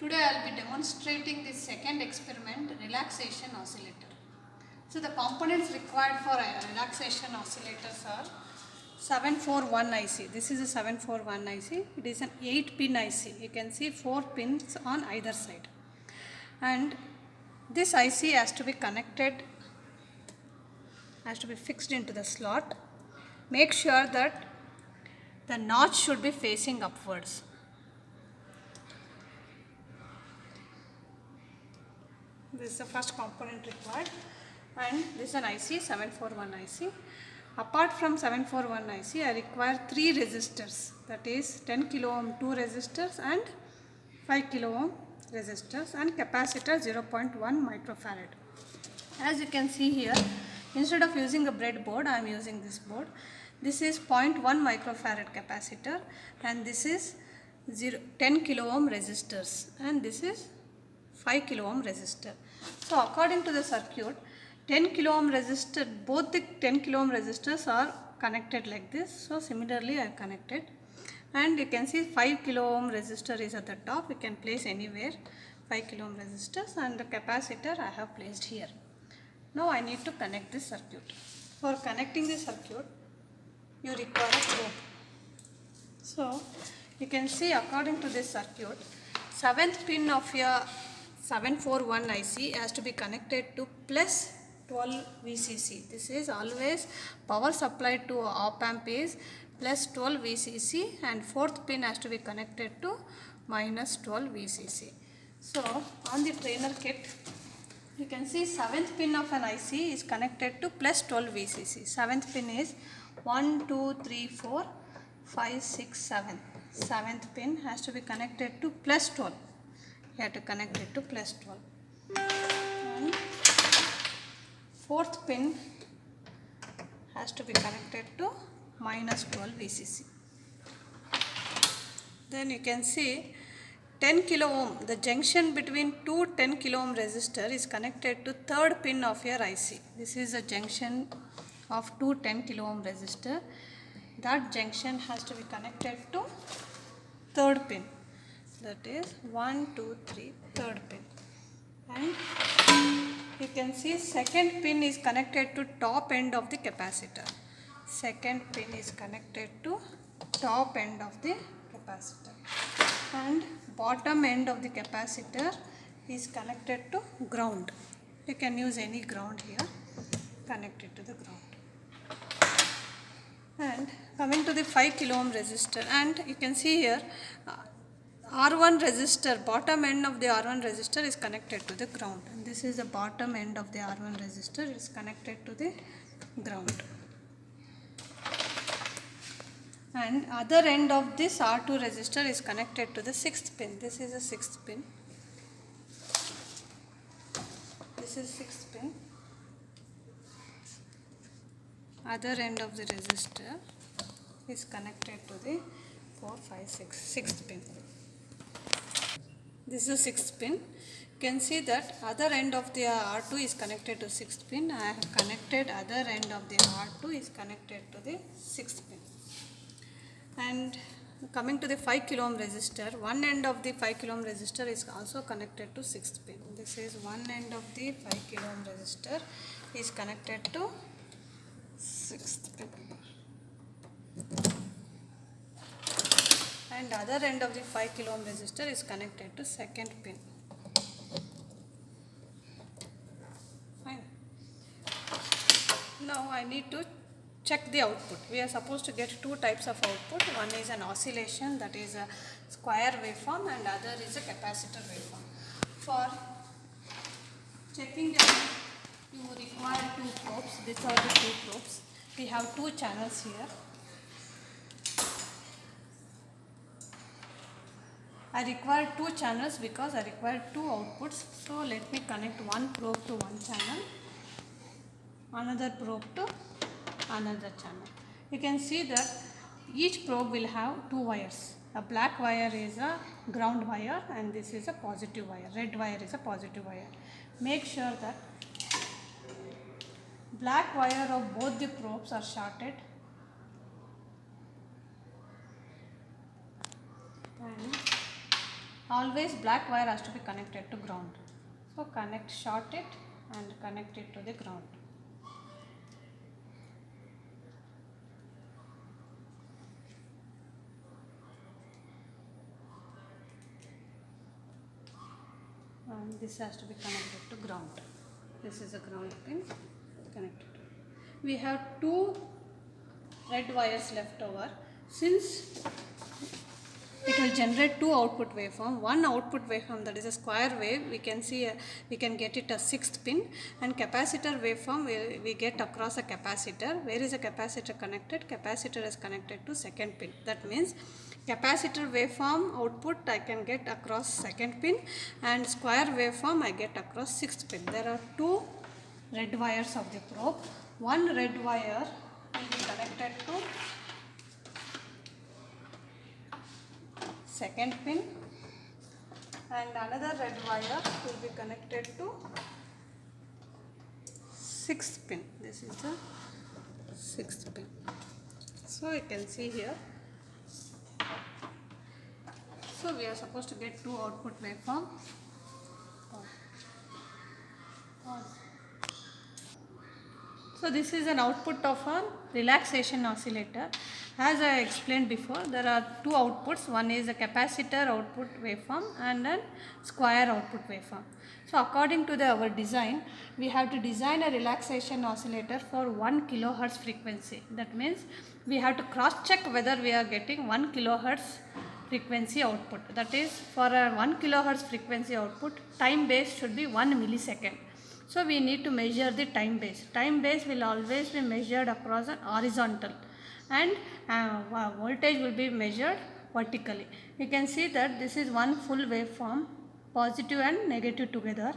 Today I will be demonstrating the second experiment, relaxation oscillator. So the components required for a relaxation oscillators are 741 IC. This is a 741 IC. It is an 8-pin IC. You can see 4 pins on either side. And this IC has to be connected, has to be fixed into the slot. Make sure that the notch should be facing upwards. This is the first component required, and this is an IC 741 IC. Apart from 741 IC, I require 3 resistors, that is 10 kilo ohm 2 resistors and 5 kilo ohm resistors, and capacitor 0.1 microfarad. As you can see here, instead of using a breadboard, I am using this board. This is 0.1 microfarad capacitor, and this is 10 kilo ohm resistors, and this is 5 kilo ohm resistor. So according to the circuit, 10 kilo ohm resistor, both the 10 kilo ohm resistors are connected like this. So similarly I connected, and you can see 5 kilo ohm resistor is at the top. You can place anywhere 5 kilo ohm resistors, and the capacitor I have placed here. Now I need to connect this circuit. For connecting the circuit, you require a probe. So you can see according to this circuit, 7th pin of your 741 IC has to be connected to plus 12 VCC. This is always power supply to op amp is plus 12 VCC, and 4th pin has to be connected to minus 12 VCC. So on the trainer kit, you can see 7th pin of an IC is connected to plus 12 VCC. 7th pin is 1, 2, 3, 4, 5, 6, 7. 7th pin has to be connected to plus 12. You have to connect it to plus 12. And 4th pin has to be connected to minus 12 VCC. Then you can see 10 kilo ohm, the junction between two 10 kilo ohm resistor is connected to 3rd pin of your IC. This is a junction of two 10 kilo ohm resistor. That junction has to be connected to 3rd pin. That is 1, 2, 3, 3rd pin. And you can see 2nd pin is connected to top end of the capacitor. 2nd pin is connected to top end of the capacitor. And bottom end of the capacitor is connected to ground. You can use any ground here, connect it to the ground. And coming to the 5 kilo ohm resistor, and you can see here R1 resistor, bottom end of the R1 resistor is connected to the ground, and this is the bottom end of the R1 resistor is connected to the ground. And other end of this R2 resistor is connected to the 6th pin. This is the 6th pin. This is 6th pin. Other end of the resistor is connected to the 4, 5, 6, 6th pin. This is the 6th pin. You can see that other end of the R2 is connected to 6th pin. I have connected other end of the R2 is connected to the 6th pin. And coming to the 5 kilo ohm resistor, one end of the 5 kilo ohm resistor is also connected to 6th pin. This is one end of the 5 kilo ohm resistor is connected to 6th pin. And other end of the 5 kilo ohm resistor is connected to 2nd pin. Fine. Now I need to check the output. We are supposed to get two types of output. One is an oscillation, that is a square waveform, and other is a capacitor waveform. For checking the output, you require 2 probes. These are the 2 probes. We have 2 channels here. I require 2 channels because I require 2 outputs. So let me connect one probe to one channel, another probe to another channel. You can see that each probe will have 2 wires. A black wire is a ground wire, and this is a positive wire. Red wire is a positive wire. Make sure that black wire of both the probes are shorted, and always black wire has to be connected to ground. So short it and connect it to the ground. And this has to be connected to ground. This is a ground pin connected. We have two red wires left over. Since it will generate two output waveform, one output waveform, that is a square wave, we can get it a sixth pin, and capacitor waveform we get across a capacitor. Where is a capacitor connected? Capacitor is connected to second pin. That means capacitor waveform output I can get across second pin, and square waveform I get across sixth pin. There are two red wires of the probe. One red wire will be connected to second pin, and another red wire will be connected to sixth pin. This is the sixth pin. So you can see here. So we are supposed to get two output waveform. So this is an output of a relaxation oscillator. As I explained before, there are two outputs. One is a capacitor output waveform and a square output waveform. So according to our design, we have to design a relaxation oscillator for 1 kilohertz frequency. That means we have to cross check whether we are getting 1 kilohertz frequency output. That is, for a 1 kilohertz frequency output, time base should be 1 millisecond. So we need to measure the time base. Time base will always be measured across an horizontal, and voltage will be measured vertically. You can see that this is one full waveform, positive and negative together.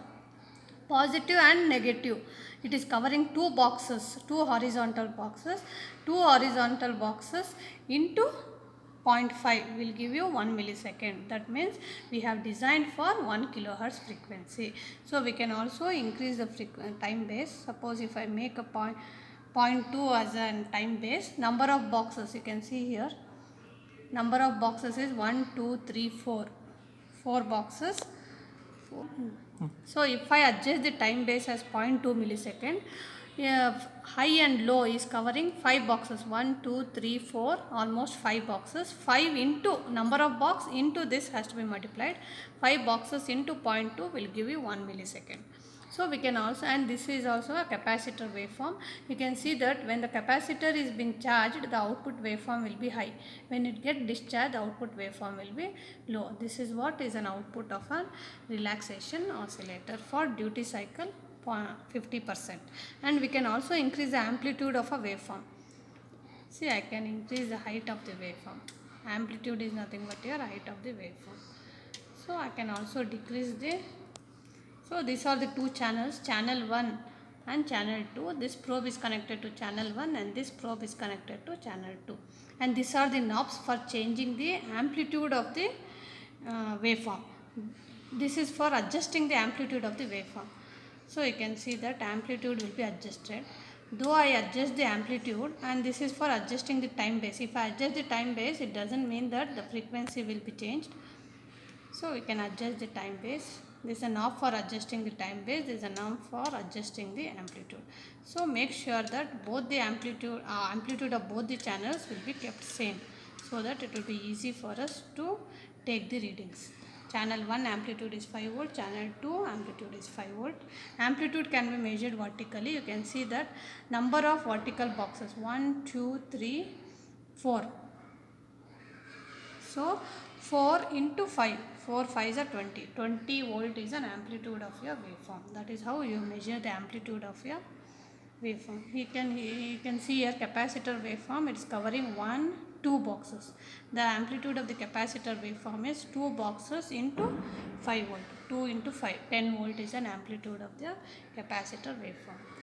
Positive and negative, it is covering two boxes, two horizontal boxes. Two horizontal boxes into 0.5 will give you 1 millisecond. That means we have designed for 1 kilohertz frequency. So we can also increase the time base. Suppose if I make a 0.2 as a time base, number of boxes you can see here. Number of boxes is 1, 2, 3, 4. 4 boxes. So if I adjust the time base as 0.2 millisecond, high and low is covering 5 boxes, 1, 2, 3, 4, almost 5 boxes. 5 into number of box into this has to be multiplied. 5 boxes into 0.2 will give you 1 millisecond. So we can also, and this is also a capacitor waveform. You can see that when the capacitor is being charged, the output waveform will be high. When it gets discharged, the output waveform will be low. This is what is an output of a relaxation oscillator for duty cycle 50%. And we can also increase the amplitude of a waveform. See, I can increase the height of the waveform. Amplitude is nothing but your height of the waveform. So I can also decrease the. So these are the two channels, channel 1 and channel 2. This probe is connected to channel 1 and this probe is connected to channel 2. And these are the knobs for changing the amplitude of the waveform. This is for adjusting the amplitude of the waveform. So you can see that amplitude will be adjusted. Though I adjust the amplitude, and this is for adjusting the time base. If I adjust the time base, it doesn't mean that the frequency will be changed. So we can adjust the time base. This is a knob for adjusting the time base. This is a knob for adjusting the amplitude. So make sure that both the amplitude of both the channels will be kept same, so that it will be easy for us to take the readings. Channel 1 amplitude is 5 volt, channel 2 amplitude is 5 volt. Amplitude can be measured vertically. You can see that number of vertical boxes, 1, 2, 3, 4. So 4 into 5, 4 5s are 20. 20 volt is an amplitude of your waveform. That is how you measure the amplitude of your waveform. You can see here capacitor waveform, it is covering 1, 2 boxes. The amplitude of the capacitor waveform is 2 boxes into 5 volt. 2 into 5, 10 volt is an amplitude of the capacitor waveform.